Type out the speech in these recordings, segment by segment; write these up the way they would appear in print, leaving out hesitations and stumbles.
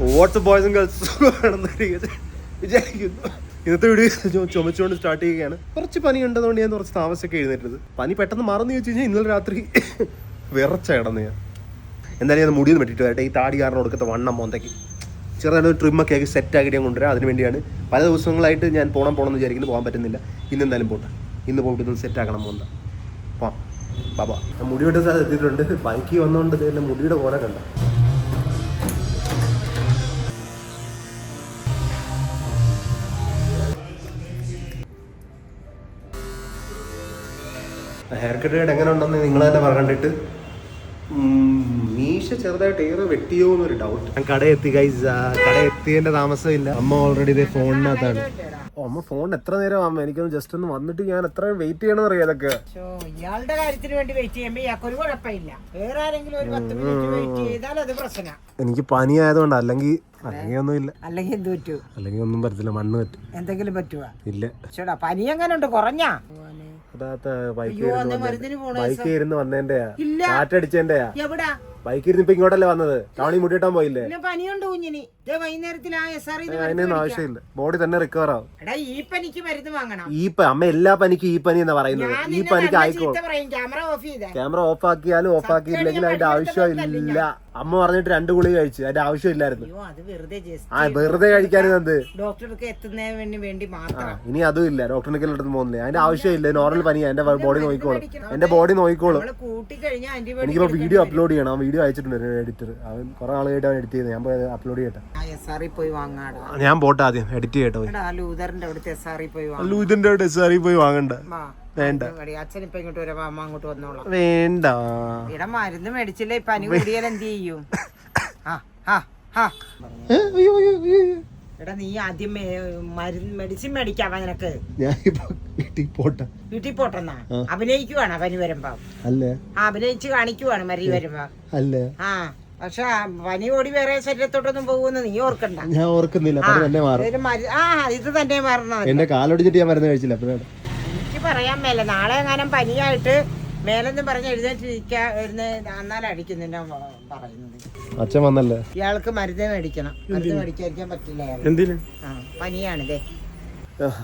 WhatsApp boys and girls വിചാരിക്കുന്നു. ഇന്നത്തെ video ചുമച്ചുകൊണ്ട് start ചെയ്യുകയാണ്. കുറച്ച് പനി ഉണ്ടെന്നുകൊണ്ട് ഞാൻ കുറച്ച് താമസിച്ചൊക്കെ എഴുന്നേറ്റത്. പനി പെട്ടെന്ന് മാറുന്നു ചോദിച്ചു കഴിഞ്ഞാൽ ഇന്നലെ രാത്രി വിറച്ച കിടന്ന് ഞാൻ. എന്തായാലും ഞാൻ മുടിയൊന്നും വെട്ടിട്ട് വരട്ടെ. ഈ താടി കാരണം കൊടുക്കത്തെ വണ്ണം മോന്തയ്ക്ക് ചെറുതായിട്ട് ട്രിമ്മൊക്കെ ആക്കി സെറ്റാക്കിയിട്ട് ഞാൻ കൊണ്ടുവരാം. അതിന് വേണ്ടിയാണ് പല ദിവസങ്ങളായിട്ട് ഞാൻ പോകണമെന്ന് വിചാരിക്കുന്നു, പോകാൻ പറ്റുന്നില്ല. ഇന്നെന്തായാലും പോട്ടെ, ഇന്ന് പോയിട്ട് ഒന്ന് സെറ്റാക്കണം മോന്ത. പോവാം ബാബാ. മുടി വെട്ടുന്ന സ്ഥലത്ത് എത്തിയിട്ടുണ്ട്. ബൈക്ക് വന്നുകൊണ്ട് എൻ്റെ മുടിയുടെ പോലെ കണ്ട. ഹെയർ കട്ട് എങ്ങനെ ഉണ്ടെന്ന് നിങ്ങൾ തന്നെ പറഞ്ഞിട്ട് മീശ ചെറുതായിട്ട് ഏറെ വെട്ടിയോ എന്നൊരു ഡൗട്ട്. ഞാൻ കടയിൽ എത്തി ഗൈസ്. കടയിൽ എത്തിയതിന്റെ താമസമില്ല. അമ്മ ഓൾറെഡി ഇതേ ഫോണിനകത്താണ്. അമ്മ ഫോൺ എത്ര നേരം അമ്മ എനിക്കൊന്ന് ജസ്റ്റ് ഒന്ന് വന്നിട്ട് ഞാൻ എത്ര വെയിറ്റ് ചെയ്യണമെന്ന് അറിയാം. അതൊക്കെ ഇയാളുടെ കാര്യത്തിന് വേണ്ടി വെയിറ്റ് ചെയ്യുമ്പോൾ ഇയാൾക്ക് ഒരു കുഴപ്പമില്ല. വേറെ ആരെങ്കിലും ഒരു 10 മിനിറ്റ് വെയിറ്റ് ചെയ്താൽ അത് പ്രശ്നം. എനിക്ക് പനി ആയതുകൊണ്ട്. അല്ലെങ്കിൽ ഒന്നുമില്ല. അല്ലെങ്കിൽ എന്ത് പറ്റൂ? അല്ലെങ്കിൽ ഒന്നും പറ്റത്തില്ല. മണ്ണ് പറ്റും. എന്തെങ്കിലും പറ്റുക ഇല്ല. ചേട്ടാ പനി എങ്ങനെ ഉണ്ട്? കുറഞ്ഞാ? ബൈക്ക് ഇരുന്ന് വന്നേന്റെയാ, കാറ്റടിച്ചേന്റെയാ. എവിടാ ബൈക്ക് ഇരുന്ന് ഇപ്പൊ ഇങ്ങോട്ടല്ലേ വന്നത്? ടൗണിൽ മുടിയിട്ടാൻ പോയില്ലേ? പനിയുണ്ട് കുഞ്ഞിന്. വൈകുന്നേരത്തിൽ അതിനൊന്നും ആവശ്യമില്ല. ബോഡി തന്നെ റിക്കവർ ആവും. ഈ പനിക്ക് മരുന്ന് വാങ്ങണം. അമ്മ എല്ലാ പനിക്കും ഈ പനി എന്നാ പറയുന്നത്. ഈ പനിക്ക് ആയിക്കോളും. ക്യാമറ ഓഫ് ആക്കിയാലും ഓഫ് ആക്കിയില്ലെങ്കിൽ അതിന്റെ ആവശ്യമില്ല. അമ്മ പറഞ്ഞിട്ട് 2 ഗുളിക കഴിച്ചു. അതിന്റെ ആവശ്യമില്ലായിരുന്നു. വെറുതെ കഴിക്കാനും എന്ത്? ഡോക്ടർക്ക് എത്തുന്നതിന് വേണ്ടി മാത്രം. ഇനി അതും ഇല്ല. ഡോക്ടറിനെ അടുത്ത് പോകുന്നില്ല. അതിന്റെ ആവശ്യമില്ല. നോർമൽ പനിയാ. എന്റെ ബോഡി നോക്കിക്കോളും. എന്റെ ബോഡി നോക്കിക്കോളും. എനിക്കിപ്പോ വീഡിയോ അപ്ലോഡ് ചെയ്യണം. വീഡിയോ അയച്ചിട്ടുണ്ട് എഡിറ്റർ. അവൻ കുറെ ആളുകളായിട്ട് അവൻ എഡിറ്റ് ചെയ്ത്. ഞാൻ അപ്ലോഡ് ചെയ്യട്ടെ. ഞാൻ പോട്ടെ ആദ്യം എഡിറ്റ് ചെയ്യട്ടെ. ലൂതറിന്റെ അവിടുത്തെ ലൂതറിന്റെ അവിടെ SRE പോയി വാങ്ങണ്ട. വേണ്ട അച്ഛൻ ഇപ്പൊ ഇങ്ങോട്ട് വരാം. അമ്മ അങ്ങോട്ട് വന്നോളാം. വേണ്ട. ഇവിടെ മരുന്ന് മേടിച്ചില്ലേ പനി കൂടിയാൽ എന്ത് ചെയ്യും? എടാ നീ ആദ്യം മെഡിസിൻ മേടിക്കാവാ നിനക്ക്. വീട്ടിൽ പോട്ടെന്നാ അഭിനയിക്കുവാണ് പനി വരുമ്പോ. അഭിനയിച്ച് കാണിക്കുവാണ് മരി വരുമ്പോ. പക്ഷെ പനി ഓടി വേറെ ശരീരത്തോട്ടൊന്നും പോകുമെന്ന് നീ ഓർക്കണ്ട. ഞാൻ ഓർക്കുന്നില്ല. ഇത് തന്നെ മാറണം. എന്റെ കാലൊടിച്ചിട്ട് ഞാൻ മരുന്ന് കഴിച്ചില്ല. എനിക്ക് പറയാൻ മേല. നാളെ എങ്ങാനും പനിയായിട്ട് മേലെന്നും പറഞ്ഞ് എഴുന്നേറ്റിരിക്കാൻ അടിക്കുന്നില്ല പറയുന്നത്. അച്ഛൻ വന്നല്ലേ? ഇയാൾക്ക് മരുന്ന് മേടിക്കണം. മരുന്ന് മേടിക്കാതിരിക്കാൻ പറ്റില്ല. പനിയാണിതേ.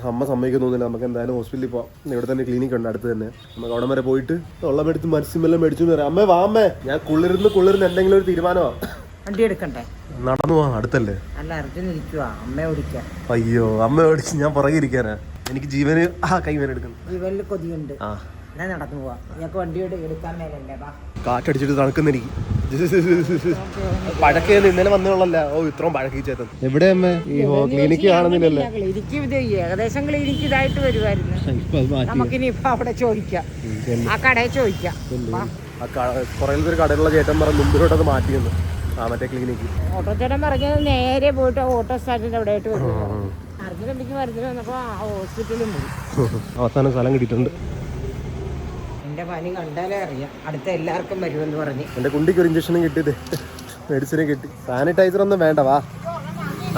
അമ്മ സമ്മതിക്കുന്നില്ല. നമുക്ക് എന്തായാലും ഹോസ്പിറ്റലിൽ പോവാം. ഇവിടെ തന്നെ ക്ലിനിക് ഉണ്ട് അടുത്ത് തന്നെ. നമുക്ക് അവിടെ വരെ പോയിട്ട് വെള്ളം എടുത്ത് മരുന്നെല്ലാം മേടിച്ചു തരാം. അമ്മ വാ അമ്മേ. ഞാൻ കുളിർന്ന് എന്തെങ്കിലും ഒരു തീരുമാനമാണ്. വണ്ടി എടുക്കണ്ടേ? നടന്നു പോവാ. അടുത്തല്ലേ? അല്ല അർജുനിരിക്കുവാ. അമ്മ ഓടിക്കാൻ. അയ്യോ അമ്മ ഓടിച്ച് ഞാൻ പുറകെ ഇരിക്കാനാ. എനിക്ക് ജീവന് കൈവേന എടുക്കണം. ജീവനിൽ കൊതിയുണ്ട്. നടന്നു പോവാ. ഞങ്ങൾക്ക് വണ്ടി എടുക്കാൻ മേലല്ലേ? കാറ്റടിച്ചിട്ട് തണുക്കുന്നെനിക്ക്. പഴക്കേന്ന് ഇന്നലെ വന്നുള്ളല്ല. ഇത്രയും പഴക്കിച്ചേത്തത്. എവിടെ അമ്മ? ഈ ക്ലിനിക്ക് കാണുന്നില്ലല്ലേ? ക്ലിനിക്ക് ഏകദേശം ക്ലിനിക്ക് ഇതായിട്ട് വരുമായിരുന്നു. നമുക്കിനി ഇപ്പൊ അവിടെ ചോദിക്കാം. ആ കടയിൽ ചോദിക്കാം. കുറേ ഒരു കടയിലുള്ള ചേട്ടൻ പറഞ്ഞ മുമ്പിലോട്ടത് മാറ്റിയെന്ന്. മറ്റേ ക്ലിനിക്ക് ഓട്ടോ ചേട്ടൻ പറഞ്ഞത് നേരെ പോയിട്ട് ഓട്ടോ സ്റ്റാൻഡിന്റെ അവിടെ ആയിട്ട് വരും. അർജുനമ്മയ്ക്ക് മരുന്നിന് വന്നപ്പോ ഹോസ്പിറ്റലിലും പോയി. അവസാനം സ്ഥലം കിട്ടിയിട്ടുണ്ട്. എന്റെ പനി കണ്ടാലേ അറിയാം. അടുത്ത എല്ലാവർക്കും വരുമെന്ന് പറഞ്ഞു. എന്റെ കുണ്ടിക്ക് ഒരു ഇഞ്ചക്ഷനും കിട്ടിയത്, മെഡിസിനും കിട്ടി. സാനിറ്റൈസർ ഒന്നും വേണ്ട. വാ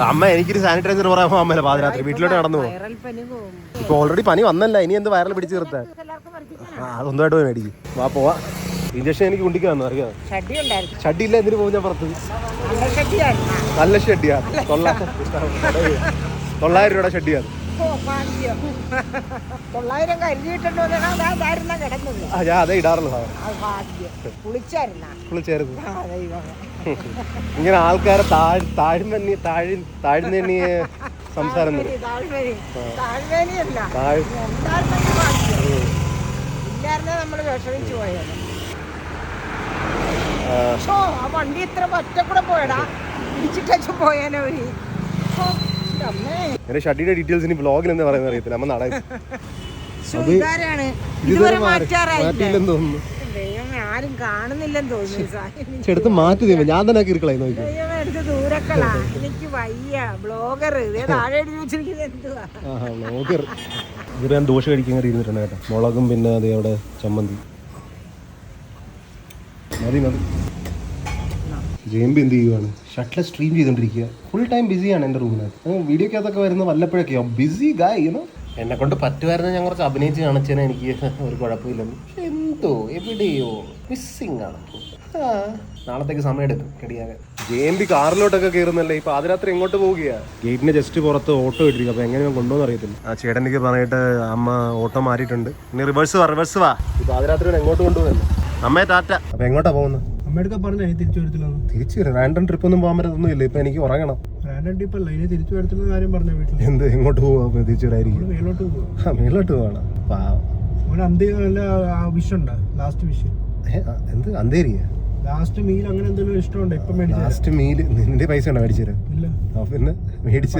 അമ്മ. എനിക്കൊരു സാനിറ്റൈസർ പറയാമോ അമ്മ? പാതിരാത്രി വീട്ടിലോട്ട് നടന്നു പോകും. ഇപ്പൊ ഓൾറെഡി പനി വന്നല്ല. ഇനി എന്ത് വൈറൽ പിടിച്ച് നിർത്താൻ? അതൊന്നുമായിട്ട് പോയി മേടിക്കും. വാ പോവാ. ഇഞ്ചക്ഷൻ എനിക്ക് കുണ്ടിക്ക് വന്നു അറിയാം. ഷഡ്ഡി ഇല്ല. എന്തിനു പോകും? ഞാൻ പുറത്ത് നല്ല ഷഡ്ഡിയാ. 900 രൂപയുടെ ഷഡ്ഡിയാണ്. 900 കരുതിയിട്ടുണ്ടോ? ഞാൻ അതേ ഇടാറുള്ളൂ. ഇങ്ങനെ ആൾക്കാരെ താഴ്ന്നെണ്ണിയ സംസാരം. നമ്മള് വിഷമിച്ചു പോയത്. വണ്ടി ഇത്ര പറ്റക്കൂടെ പോയടാ. ഇടിച്ചിട്ടു പോയാനോ. എന്റെ ഷഡ്ഡിയുടെ ഡീറ്റെയിൽസ് ഇനി ബ്ലോഗിൽ എന്താ പറയുന്നത് അറിയത്തില്ല. അമ്മ നട മാറ്റിയില്ലെന്ന് തോന്നുന്നു. ആരും കാണുന്നില്ലെന്ന് തോന്നുന്നു. ചെടുത്ത് മാറ്റി തരുമ്പോ ഞാൻ തന്നെ കിറുക്കളായി നോക്കി. ദൂരക്കളാ. എനിക്ക് വയ്യ. ബ്ലോഗർ താഴെ എന്തുവാ ബ്ലോഗർ. ഇത് ഞാൻ ദോശ കഴിക്കാൻ ഇരുന്നിട്ടുണ്ട് കേട്ടോ. മുളകും പിന്നെ അതെ അവിടെ ചമ്മന്തി. മതി. ജെയിംബി എന്ത് ചെയ്യുവാണ്? ഷട്ടിൽ സ്ട്രീം ചെയ്തോണ്ടിരിക്കുക. ഫുൾ ടൈം ബിസിയാണ് എൻ്റെ റൂമിനകത്ത്. വീഡിയോക്കകത്തൊക്കെ വരുന്ന വല്ലപ്പോഴൊക്കെയോ ബിസി ഗായ്. എന്നെ കൊണ്ട് പറ്റുമായിരുന്നു ഞാൻ കുറച്ച് അഭിനയിച്ച് കാണിച്ചതിന് എനിക്ക് ഒരു കുഴപ്പമില്ലെന്ന്. പക്ഷെ എന്തോ എവിടെയോ മിസ്സിങ് ആണ്. നാളത്തേക്ക് സമയം എടുക്കും റെഡിയാകാൻ. JMB കാറിലോട്ടൊക്കെ കയറുന്നല്ലേ ഇപ്പൊ പാതിരാത്രി എങ്ങോട്ട് പോവുകയാ? ഗേറ്റിന് ജസ്റ്റ് പുറത്ത് ഓട്ടോ ഇട്ടിരിക്കും. അപ്പൊ എങ്ങനെ കൊണ്ടുപോകുന്ന അറിയത്തില്ല. ആ ചേട്ടനിക്ക് പറഞ്ഞിട്ട് അമ്മ ഓട്ടോ മാറിയിട്ടുണ്ട്. ഇനി റിവേഴ്സ് വാ. ഈ പാതിരാത്രി എങ്ങോട്ട് കൊണ്ടുപോകുന്നു? അമ്മേ ടാറ്റ. അപ്പൊ എങ്ങോട്ടാ പോകുന്നത്? അമ്മയുടെ പറഞ്ഞ തിരിച്ചു വരത്തില്ല. തിരിച്ചു വരും. റാൻഡം ട്രിപ്പ് ഒന്നും പോകാൻ പറ്റത്തൊന്നും ഇല്ല. ഇപ്പൊ എനിക്ക് ഉറങ്ങണം. റാൻഡം ട്രിപ്പ് അല്ല, ഇനി തിരിച്ചു വരത്തുള്ള കാര്യം പറഞ്ഞ വീട്ടിൽ. എന്ത് എങ്ങോട്ട് പോവാ? തിരിച്ചു വരായിരിക്കും. മേലോട്ട് പോകും. മേലോട്ട് പോകണം. വിഷുണ്ടാ ലാസ്റ്റ് വിഷ്? എന്ത് അന്തേരിയ ലാസ്റ്റ് മീൽ അങ്ങനെ എന്തെങ്കിലും ഇഷ്ടമുണ്ടോ? ഇപ്പൊ ലാസ്റ്റ് മീൽ നിന്റെ പൈസ ഉണ്ടോ മേടിച്ചു തരാം? ഇല്ല. പിന്നെ മേടിച്ച്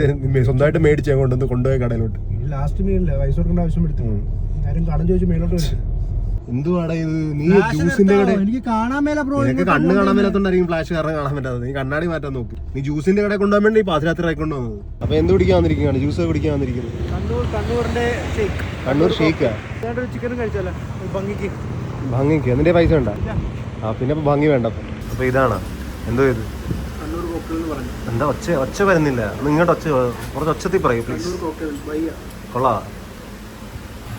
സ്വന്തമായിട്ട് മേടിച്ചാൽ കൊണ്ടുവന്ന് കൊണ്ടുപോയ കടയിലോട്ട്. ലാസ്റ്റ് മീലില്ല, പൈസ കൊടുക്കേണ്ട ആവശ്യം എടുത്തു. ആരും കടം ചോദിച്ചു മേലോട്ട് വരും. എന്തുവാടാ ഇത്? നീ ജ്യൂസിന്റെ കട എനിക്ക് കാണാൻ മേല ബ്രോ. നിനക്ക് കണ്ണ് കാണാൻ മേലാത്തോണ്ടായിരിക്കും ഫ്ലാഷ് കാരണം കാണാൻ പറ്റാത്തത്. നീ കണ്ണാടി മാറ്റാൻ നോക്കി. നീ ജ്യൂസിന്റെ കടയിൽ കൊണ്ടുപോകാൻ വേണ്ടി പാതിരാത്രി ആയിക്കൊണ്ട് വന്നത്. അപ്പൊ എന്ത് പിടിക്കാൻ വന്നിരിക്കുകയാണ്? ജ്യൂസ് പിടിക്കാൻ വന്നിരിക്കുന്നത്. കണ്ണൂരിന്റെ ഷേക്ക്. കണ്ണൂർ ഷേക്കാ? ചിക്കനും കഴിച്ചാലോ ഭംഗിക്ക്? ഭംഗിക്ക് എന്നിന്റെ പൈസ ഉണ്ടാ? ആ പിന്നെ ഭംഗി വേണ്ട. അപ്പൊ ഇതാണോ എന്തോ ഇത്? കണ്ണൂർ കോക്കൽ എന്ന് പറഞ്ഞു. എന്താ ഒച്ച വരുന്നില്ല? നിങ്ങളുടെ കുറച്ച് ഒച്ചത്തിൽ പറയൂ പ്ലീസ്. കൊള്ളാ.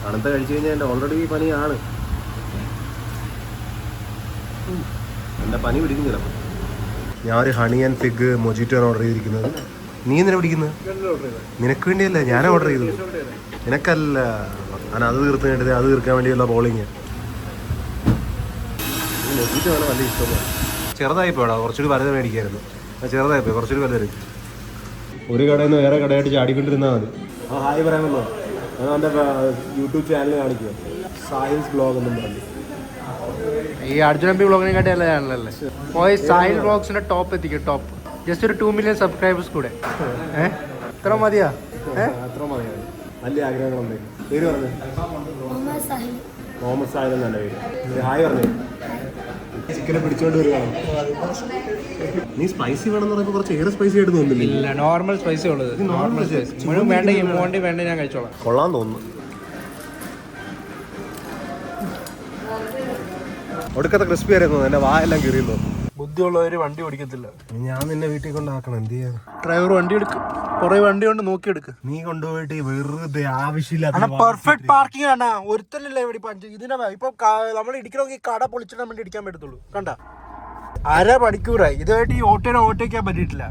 തണുത്ത കഴിച്ചു കഴിഞ്ഞാൽ എൻ്റെ ഓൾറെഡി പനിയാണ്. എൻ്റെ പനി പിടിക്കുന്നില്ല. ഞാൻ ഒരു ഹണി ആൻഡ് ഫിഗ് മൊജിറ്റോ ആണ് ഓർഡർ ചെയ്തിരിക്കുന്നത്. നീ എന്തിനാ പിടിക്കുന്നത്? നിനക്ക് വേണ്ടിയല്ല, ഞാൻ ഓർഡർ ചെയ്തത്. നിനക്കല്ല. ഞാൻ അത് തീർത്ത് കഴിഞ്ഞിട്ട് അത് തീർക്കാൻ വേണ്ടിയുള്ള ബോളിങ്. മൊജിറ്റോ ആണ് വലിയ ഇഷ്ടമാണ്. ചെറുതായി പോടാ, കുറച്ചുകൂടി വലുത് മേടിക്കായിരുന്നു. ചെറുതായി പോയി, കുറച്ചുകൂടി വലുതായി. ഒരു കടയിൽ നിന്ന് വേറെ കടയായിട്ട് ചാടിക്കൊണ്ടിരുന്നാൽ മതി. ആ ഹായ് പറയാമല്ലോ. ഞാൻ എൻ്റെ യൂട്യൂബ് ചാനൽ കാണിക്കുക, സാഹിൽസ് ബ്ലോഗ് എന്നും പറഞ്ഞു. ഈ അർജുൻ എംപി ബ്ലോഗിനെ കാട്ടി നല്ല ചാനലല്ലേ? പോയി സാഹിൽ ബ്ലോഗ്സിന്റെ ടോപ്പ് എത്തിക്കും. ടോപ്പ് ജസ്റ്റ് ഒരു 2 million സബ്സ്ക്രൈബേഴ്സ് കൂടെ. ഇത്ര മതിയാ? അത്ര മതിയാണ്. വലിയ ആഗ്രഹങ്ങളൊന്നും. പേര് പറഞ്ഞു? മുഹമ്മദ് സാഹിൽ എന്നല്ല പേര്. ഹായ് പറഞ്ഞു. ചിക്കനെ പിടിച്ചോണ്ട് വരുവാണ്. നീ സ്പൈസി വേണമെന്ന് പറയുമ്പോൾ കുറച്ച് ഏറെ സ്പൈസി ആയിട്ട് തോന്നുന്നില്ല? ഇല്ല, നോർമൽ സ്പൈസി ഉള്ളത്. നോർമൽ സ്പൈസി വേണ്ട ഞാൻ കഴിച്ചോളാം. കൊള്ളാൻ തോന്നുന്നു. ഒടുക്കത്തെ ക്രിസ്പി ആയിരുന്നു. എന്റെ വായെല്ലാം കീറിയെന്ന് തോന്നുന്നു. ബുദ്ധിയുള്ളവര് വണ്ടി ഓടിക്കത്തില്ല. ഞാൻ നിന്നെ വീട്ടിൽ കൊണ്ടാക്കണം. എന്ത് ചെയ്യാൻ? ഡ്രൈവർ വണ്ടി എടുക്കും. കുറെ വണ്ടി കൊണ്ട് നോക്കിയെടുക്ക്. നീ കൊണ്ടുപോയിട്ട് വെറുതെ ആവശ്യമില്ല. പെർഫെക്റ്റ് പാർക്കിംഗ് ആണ്. ഒരുത്തല്ല ഇവിടെ ഇതിനെ ഇപ്പൊ നമ്മൾ ഇടിക്കണമെങ്കിൽ കട പൊളിച്ചിടാൻ വേണ്ടി ഇടിക്കാൻ പറ്റത്തുള്ളൂ. കണ്ട 1/2 മണിക്കൂറായി ഇതുമായിട്ട് ഈ ഓട്ടോനെ ഓട്ടോയ്ക്കാൻ പറ്റിയിട്ടില്ല.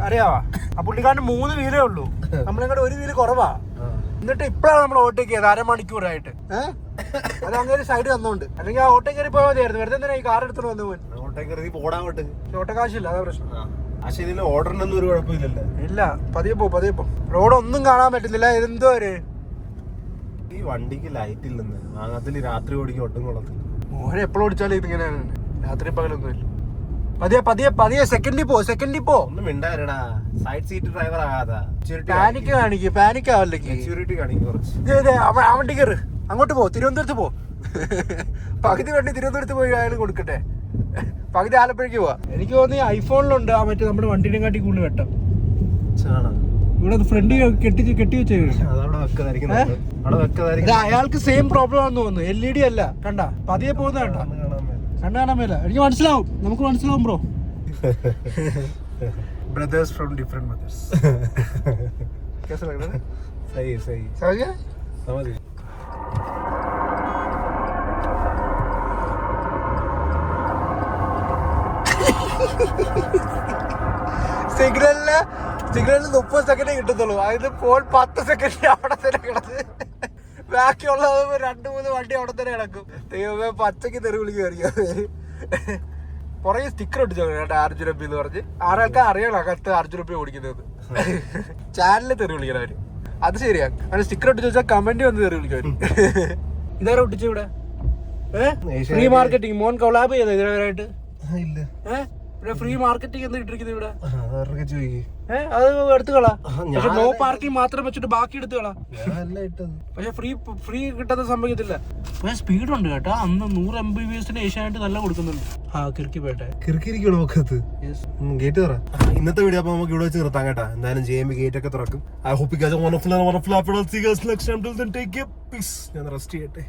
അറിയാവാ? ആ പുള്ളിക്കാരന് 3 വീലേ ഉള്ളൂ. നമ്മളിങ്ങോട്ട് 1 വീല് കുറവാ. എന്നിട്ട് ഇപ്പഴാണ് നമ്മൾ ഓട്ടോ കയറിയത് 1/2 മണിക്കൂറായിട്ട്. അത് അങ്ങനെ സൈഡ് തന്നോണ്ട്. അല്ലെങ്കിൽ ആ ഓട്ടോ കയറി പോയാൽ മതിയായിരുന്നു. വെറുതെ എന്തിനാ ഈ കാർ എടുത്തോണ്ട് വന്നു പോയി? ഓട്ടോ കാശില്ല, അതാ പ്രശ്നം. പക്ഷെ ഇതിന് ഓർഡറിനൊന്നും ഒരു കുഴപ്പമില്ലല്ലോ. ഇല്ല, പതിയെ പോ. റോഡ് ഒന്നും കാണാൻ പറ്റുന്നില്ല. എന്തോ ഈ വണ്ടിക്ക് ലൈറ്റ് ഇല്ലെന്ന്. അതിൽ രാത്രി ഓടിക്കും ഒട്ടും കൊള്ളത്തില്ല. ഓരോ എപ്പോഴും ഓടിച്ചാലും ഇതിങ്ങനെയാണ്. രാത്രി പകലൊന്നും ഇല്ല. പതിയെ സെക്കൻഡിൽ പോ. ഒന്നും മിണ്ടാരടാ. സൈഡ് സീറ്റ് ഡ്രൈവർ ആകാതാ. പാനിക് ആവല്ലേ? സെക്യൂരിറ്റി കാണിക്കും കുറച്ച്. ആ വണ്ടി കയറ്, അങ്ങോട്ട് പോ. തിരുവനന്തപുരത്ത് പോ. പകുതി വണ്ടി തിരുവനന്തപുരത്ത് പോയി അയാൾ കൊടുക്കട്ടെ. പകുതി ആലപ്പുഴയ്ക്ക് പോവാ. എനിക്ക് തോന്നി ഐഫോണിലുണ്ട് ആ മറ്റേ നമ്മുടെ വണ്ടിനെ കാട്ടി കൂടുതൽ വെട്ടം. ഇവിടെ ഫ്രണ്ട് കെട്ടി വെച്ചേ. അയാൾക്ക് സെയിം പ്രോബ്ലം ആണെന്ന് തോന്നുന്നു. LED അല്ല. കണ്ട പതിയെ പോകുന്ന കണ്ട കണ്ണു കാണാൻ മേല. എനിക്ക് മനസ്സിലാവും, നമുക്ക് മനസ്സിലാവും bro. Brothers from different mothers. സിഗ്നലിന് 30 സെക്കൻഡ് കിട്ടത്തുള്ളൂ. അതിന് ഫോൺ 10 സെക്കൻഡ് അവിടെ തന്നെ കിടന്ന്. ബാക്കിയുള്ളത് 2-3 വണ്ടി അവിടെ തന്നെ കിടക്കും. ദൈവമേ, പച്ചക്ക് തെറി വിളിക്കുമായിരിക്കും. പുറകെ സ്റ്റിക്കർ ഒട്ടിച്ചോ അർജുൻ എംപി എന്ന് പറഞ്ഞ്. ആരാൾക്ക് അറിയണം അകത്ത് അർജുൻ എംപി ഓടിക്കുന്നത്. ചാനലിൽ തെറി വിളിക്കണം അവര്. അത് ശരിയാ. അങ്ങനെ സ്റ്റിക്കർ ഒട്ടിച്ച് വെച്ചാൽ കമന്റ് വന്ന് തെറി വിളിക്കും അവര്. ഇതാരാ ഒട്ടിച്ചു ഇവിടെ? Free marketing. മോൻ കൊളാബ് ചെയ്തോ ഇതിനായിട്ട്? ഫ്രീ മാർക്കറ്റിംഗ് എന്താ ഇട്ടിരിക്കുന്നത് ഇവിടെ? അത് എടുത്തു കളാ. പക്ഷെ നോ പാർക്കിംഗ് മാത്രം വെച്ചിട്ട് ബാക്കി എടുത്തു കളാ. പക്ഷെ ഫ്രീ കിട്ടാത്ത സംഭവിക്കത്തില്ല. പക്ഷെ സ്പീഡ് ഉണ്ട് കേട്ടോ. അന്ന് 100 Mbps ഏഷ്യാനെറ്റ് നല്ല കൊടുക്കുന്നുണ്ട്. കിറുക്കിരിക്കണോ നോക്കത്ത്? ഗേറ്റ് തുറ. ഇന്നത്തെ വീഡിയോ അപ്പൊ നമുക്ക് ഇവിടെ വെച്ച് നിർത്താം കേട്ടാ. എന്തായാലും JMB ഗേറ്റ് ഒക്കെ തുറക്കും. I hope you guys are wonderful. Next time till then, take care. Peace. ഞാൻ റെസ്റ്റ് ചെയ്യട്ടെ.